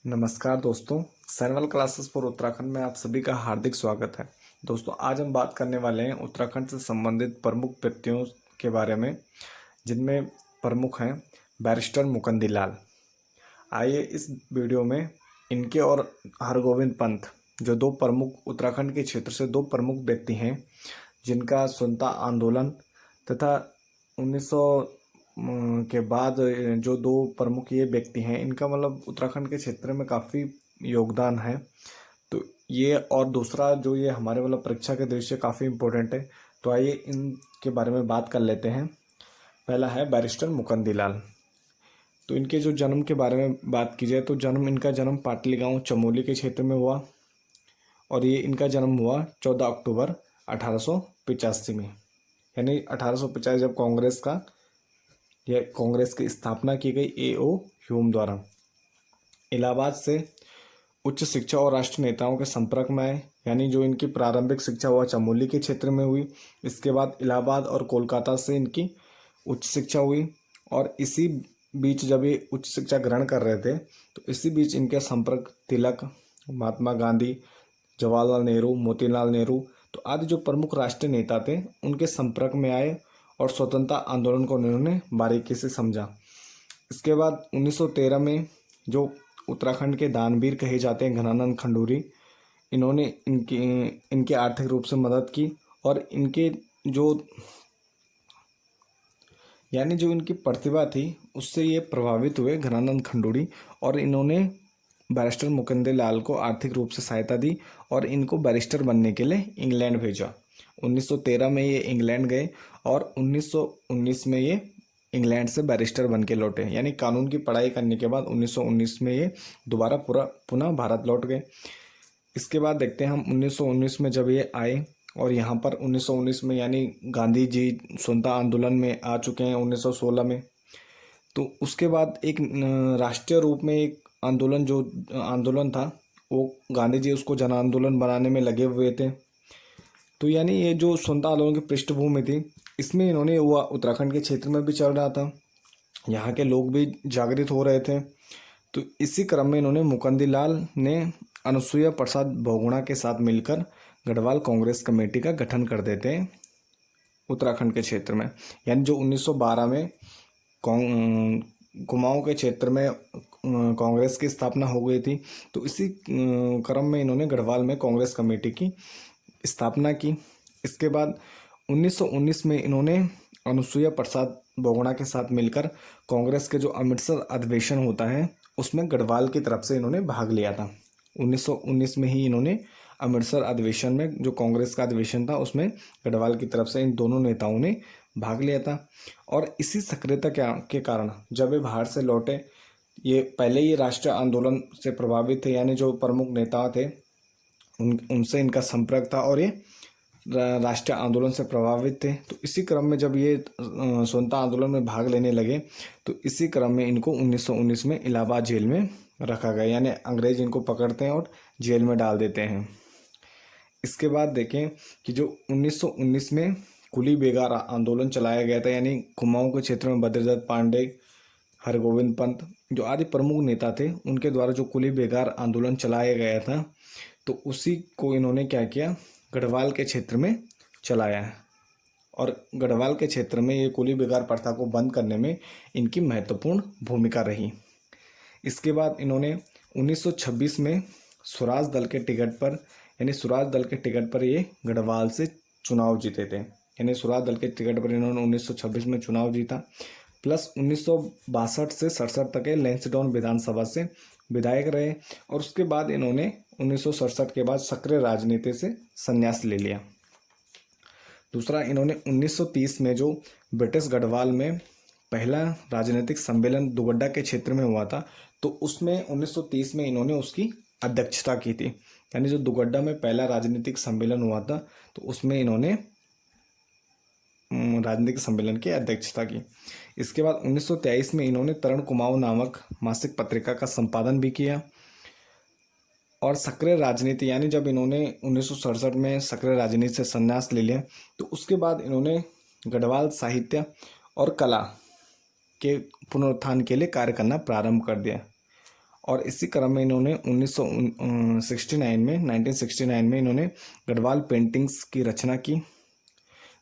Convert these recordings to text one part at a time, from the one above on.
नमस्कार दोस्तों, सैनवल classes for Uttarakhand में आप सभी का हार्दिक स्वागत है। दोस्तों, आज हम बात करने वाले हैं उत्तराखंड से संबंधित प्रमुख व्यक्तियों के बारे में, जिनमें प्रमुख हैं बैरिस्टर मुकुंदी लाल। आइए इस वीडियो में इनके और हरगोविंद पंत, जो दो प्रमुख उत्तराखंड के क्षेत्र से दो प्रमुख व्यक्ति हैं, जिनका स्वतंत्रता आंदोलन तथा 1900 के बाद जो दो प्रमुख ये व्यक्ति हैं, इनका मतलब उत्तराखंड के क्षेत्र में काफ़ी योगदान है। तो ये और दूसरा जो ये हमारे मतलब परीक्षा के दृष्टि से काफ़ी इम्पोर्टेंट है। तो आइए इनके बारे में बात कर लेते हैं। पहला है बैरिस्टर मुकुंदी लाल। तो इनके जो जन्म के बारे में बात की जाए तो इनका जन्म पाटली गांव चमोली के क्षेत्र में हुआ और ये इनका जन्म हुआ 14 अक्टूबर 1885 में, यानी 1850 जब कांग्रेस की स्थापना की गई A.O. ह्यूम द्वारा। इलाहाबाद से उच्च शिक्षा और राष्ट्रीय नेताओं के संपर्क में आए, यानी जो इनकी प्रारंभिक शिक्षा हुआ चमोली के क्षेत्र में हुई। इसके बाद इलाहाबाद और कोलकाता से इनकी उच्च शिक्षा हुई और इसी बीच जब ये उच्च शिक्षा ग्रहण कर रहे थे तो इसी बीच इनके संपर्क तिलक, महात्मा गांधी, जवाहरलाल नेहरू, मोतीलाल नेहरू तो आदि जो प्रमुख राष्ट्रीय नेता थे उनके संपर्क में आए और स्वतंत्रता आंदोलन को उन्होंने बारीकी से समझा। इसके बाद 1913 में जो उत्तराखंड के दानवीर कहे जाते हैं घनानंद खंडूरी, इन्होंने इनके आर्थिक रूप से मदद की और इनके जो इनकी प्रतिभा थी उससे ये प्रभावित हुए घनानंद खंडूरी और इन्होंने बैरिस्टर मुकुंदी लाल को आर्थिक रूप से सहायता दी और इनको बैरिस्टर बनने के लिए इंग्लैंड भेजा। 1913 में ये इंग्लैंड गए और 1919 में ये इंग्लैंड से बैरिस्टर बन के लौटे, यानी कानून की पढ़ाई करने के बाद 1919 में ये दोबारा पुनः भारत लौट गए। इसके बाद देखते हैं हम 1919 में जब ये आए और यहाँ पर 1919 में यानी गांधी जी स्वतंत्रता आंदोलन में आ चुके हैं 1916 में। तो उसके बाद एक राष्ट्रीय रूप में एक आंदोलन था, वो गांधी जी उसको जन आंदोलन बनाने में लगे हुए थे। तो यानी ये जो स्वतंत्रता आंदोलन की पृष्ठभूमि थी, इसमें इन्होंने हुआ उत्तराखंड के क्षेत्र में भी चल रहा था, यहाँ के लोग भी जागृत हो रहे थे। तो इसी क्रम में इन्होंने मुकुंदी लाल ने अनुसुईया प्रसाद बहुगुणा के साथ मिलकर गढ़वाल कांग्रेस कमेटी का गठन कर देते हैं उत्तराखंड के क्षेत्र में, यानी जो 1912 में कुमाऊं के क्षेत्र में कांग्रेस की स्थापना हो गई थी। तो इसी क्रम में इन्होंने गढ़वाल में कांग्रेस कमेटी की स्थापना की। इसके बाद 1919 में इन्होंने अनुसुईया प्रसाद बहुगुणा के साथ मिलकर कांग्रेस के जो अमृतसर अधिवेशन होता है उसमें गढ़वाल की तरफ से इन्होंने भाग लिया था। 1919 में ही इन्होंने अमृतसर अधिवेशन में, जो कांग्रेस का अधिवेशन था, उसमें गढ़वाल की तरफ से इन दोनों नेताओं ने भाग लिया था। और इसी सक्रियता के कारण जब ये बाहर से लौटे, ये पहले ही राष्ट्रीय आंदोलन से प्रभावित थे, यानी जो प्रमुख नेता थे उनसे इनका संपर्क था और ये राष्ट्रीय आंदोलन से प्रभावित थे। तो इसी क्रम में जब ये स्वतंत्रता आंदोलन में भाग लेने लगे तो इसी क्रम में इनको 1919 में इलाहाबाद जेल में रखा गया, यानी अंग्रेज इनको पकड़ते हैं और जेल में डाल देते हैं। इसके बाद देखें कि जो 1919 में कुली बेगार आंदोलन चलाया गया था, यानी कुमाऊं के क्षेत्र में बद्रीदत्त पांडे, हरगोविंद पंत जो आदि प्रमुख नेता थे, उनके द्वारा जो कुली बेगार आंदोलन चलाया गया था, तो उसी को इन्होंने क्या किया, गढ़वाल के क्षेत्र में चलाया है। और गढ़वाल के क्षेत्र में ये कुली बेगार प्रथा को बंद करने में इनकी महत्वपूर्ण भूमिका रही। इसके बाद इन्होंने 1926 में स्वराज दल के टिकट पर ये गढ़वाल से चुनाव जीते थे, यानी स्वराज दल के टिकट पर इन्होंने 1926 में चुनाव जीता। प्लस 1962 से 67 तक लैंसडाउन विधानसभा से विधायक रहे और उसके बाद इन्होंने 1967 के बाद सक्रिय राजनीति से संन्यास ले लिया। दूसरा, इन्होंने 1930 में जो ब्रिटिश गढ़वाल में पहला राजनीतिक सम्मेलन दुगड्डा के क्षेत्र में हुआ था, तो उसमें 1930 में इन्होंने उसकी अध्यक्षता की थी, यानी जो दुगड्डा में पहला राजनीतिक सम्मेलन हुआ था तो उसमें इन्होंने राजनीतिक सम्मेलन की अध्यक्षता की। इसके बाद 1923 में इन्होंने तरण कुमाऊं नामक मासिक पत्रिका का संपादन भी किया और सक्रिय राजनीति, यानी जब इन्होंने 1967 में सक्रिय राजनीति से संन्यास ले लिया तो उसके बाद इन्होंने गढ़वाल साहित्य और कला के पुनरुत्थान के लिए कार्य करना प्रारंभ कर दिया और इसी क्रम में इन्होंने 1969 में इन्होंने गढ़वाल पेंटिंग्स की रचना की,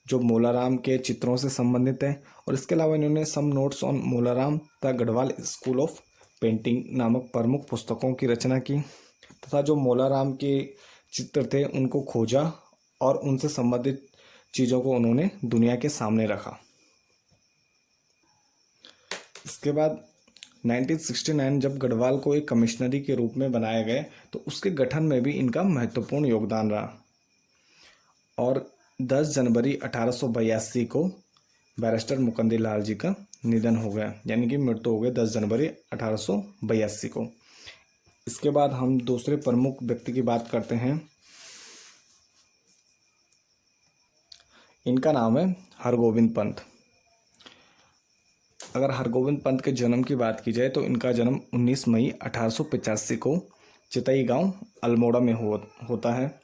जो मोलाराम के चित्रों से संबंधित है। और इसके अलावा इन्होंने सम नोट्स ऑन मोलाराम तथा गढ़वाल स्कूल ऑफ पेंटिंग नामक प्रमुख पुस्तकों की रचना की, तथा जो मोलाराम के चित्र थे उनको खोजा और उनसे संबंधित चीज़ों को उन्होंने दुनिया के सामने रखा। इसके बाद 1969 जब गढ़वाल को एक कमिश्नरी के रूप में बनाया गया तो उसके गठन में भी इनका महत्वपूर्ण योगदान रहा। और 10 जनवरी 1882 को बैरिस्टर मुकंदी लाल जी का निधन हो गया, यानी कि मृत्यु हो गई 10 जनवरी 1882 को। इसके बाद हम दूसरे प्रमुख व्यक्ति की बात करते हैं। इनका नाम है हरगोविंद पंत। अगर हरगोविंद पंत के जन्म की बात की जाए तो इनका जन्म 19 मई 1885 को चितई गांव अल्मोड़ा में होता है।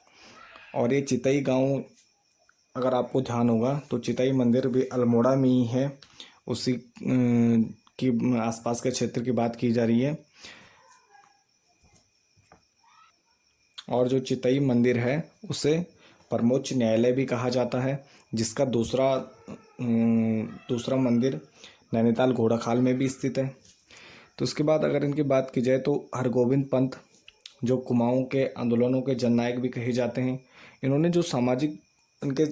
और ये चितई गांव, अगर आपको ध्यान होगा तो चितई मंदिर भी अल्मोड़ा में ही है, उसी की आसपास के क्षेत्र की बात की जा रही है। और जो चितई मंदिर है उसे परमोच्च न्यायालय भी कहा जाता है, जिसका दूसरा मंदिर नैनीताल घोड़ाखाल में भी स्थित है। तो उसके बाद अगर इनकी बात की जाए तो हरगोविंद पंत जो कुमाऊं के आंदोलनों के जननायक भी कहे जाते हैं। इन्होंने जो सामाजिक, उनके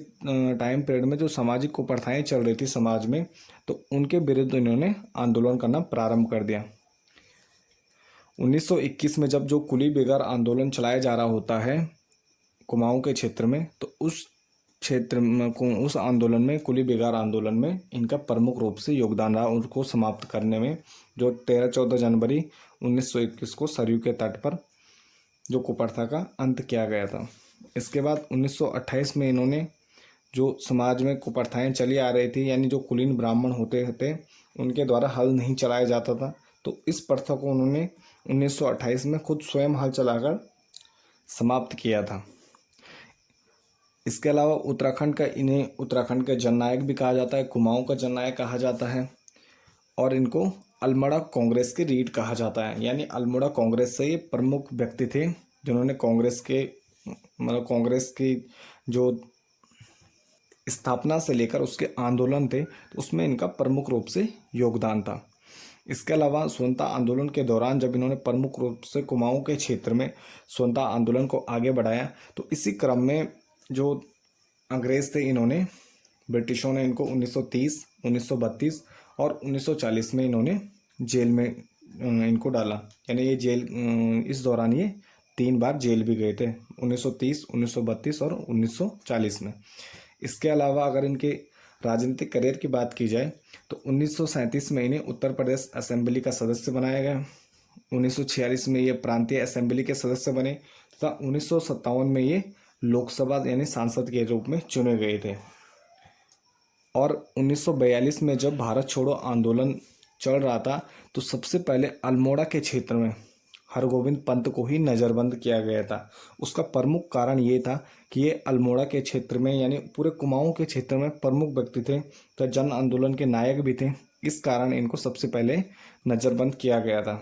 टाइम पीरियड में जो सामाजिक कुप्रथाएं चल रही थी समाज में, तो उनके विरुद्ध इन्होंने आंदोलन करना प्रारंभ कर दिया। 1921 में जब जो कुली बेगार आंदोलन चलाया जा रहा होता है कुमाऊं के क्षेत्र में, तो उस क्षेत्र में, उस आंदोलन में, कुली बेगार आंदोलन में इनका प्रमुख रूप से योगदान रहा उनको समाप्त करने में, जो 13-14 जनवरी 1921 को सरयू के तट पर जो कुप्रथा का अंत किया गया था। इसके बाद 1928 में इन्होंने जो समाज में कुप्रथाएं चली आ रही थी, यानी जो कुलीन ब्राह्मण होते थे उनके द्वारा हल नहीं चलाया जाता था, तो इस प्रथा को उन्होंने 1928 में खुद स्वयं हल चलाकर समाप्त किया था। इसके अलावा इन्हें उत्तराखंड का जननायक भी कहा जाता है, कुमाऊं का जननायक कहा जाता है। और इनको अल्मोड़ा कांग्रेस की रीढ़ कहा जाता है, यानी अल्मोड़ा कांग्रेस से ये प्रमुख व्यक्ति थे जिन्होंने कांग्रेस की जो स्थापना से लेकर उसके आंदोलन थे तो उसमें इनका प्रमुख रूप से योगदान था। इसके अलावा स्वतंत्रता आंदोलन के दौरान जब इन्होंने प्रमुख रूप से कुमाऊं के क्षेत्र में स्वतंत्रता आंदोलन को आगे बढ़ाया, तो इसी क्रम में जो अंग्रेज़ थे, इन्होंने ब्रिटिशों ने इनको 1930, 1932 और 1940 में इन्होंने जेल में इनको डाला, यानी ये जेल, इस दौरान ये 3 बार जेल भी गए थे, 1930, 1932 और 1940 में। इसके अलावा अगर इनके राजनीतिक करियर की बात की जाए तो 1937 में इन्हें उत्तर प्रदेश असेंबली का सदस्य बनाया गया। 1946 में ये प्रांतीय असेंबली के सदस्य बने तथा 1957 में ये लोकसभा यानी सांसद के रूप में चुने गए थे। और 1942 में जब भारत छोड़ो आंदोलन चल रहा था तो सबसे पहले अल्मोड़ा के क्षेत्र में हरगोविंद पंत को ही नज़रबंद किया गया था। उसका प्रमुख कारण ये था कि ये अल्मोड़ा के क्षेत्र में, यानी पूरे कुमाऊं के क्षेत्र में प्रमुख व्यक्ति थे, तो जन आंदोलन के नायक भी थे, इस कारण इनको सबसे पहले नज़रबंद किया गया था।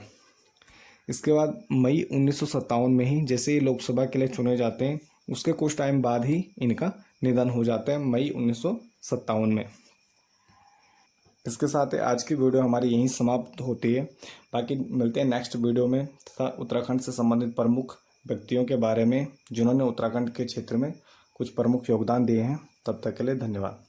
इसके बाद मई 1957 में ही जैसे ही लोकसभा के लिए चुने जाते हैं, उसके कुछ टाइम बाद ही इनका निधन हो जाता है, मई 1957 में। इसके साथ आज की वीडियो हमारी यहीं समाप्त होती है। बाकी मिलते हैं नेक्स्ट वीडियो में तथा उत्तराखंड से संबंधित प्रमुख व्यक्तियों के बारे में जिन्होंने उत्तराखंड के क्षेत्र में कुछ प्रमुख योगदान दिए हैं। तब तक के लिए धन्यवाद।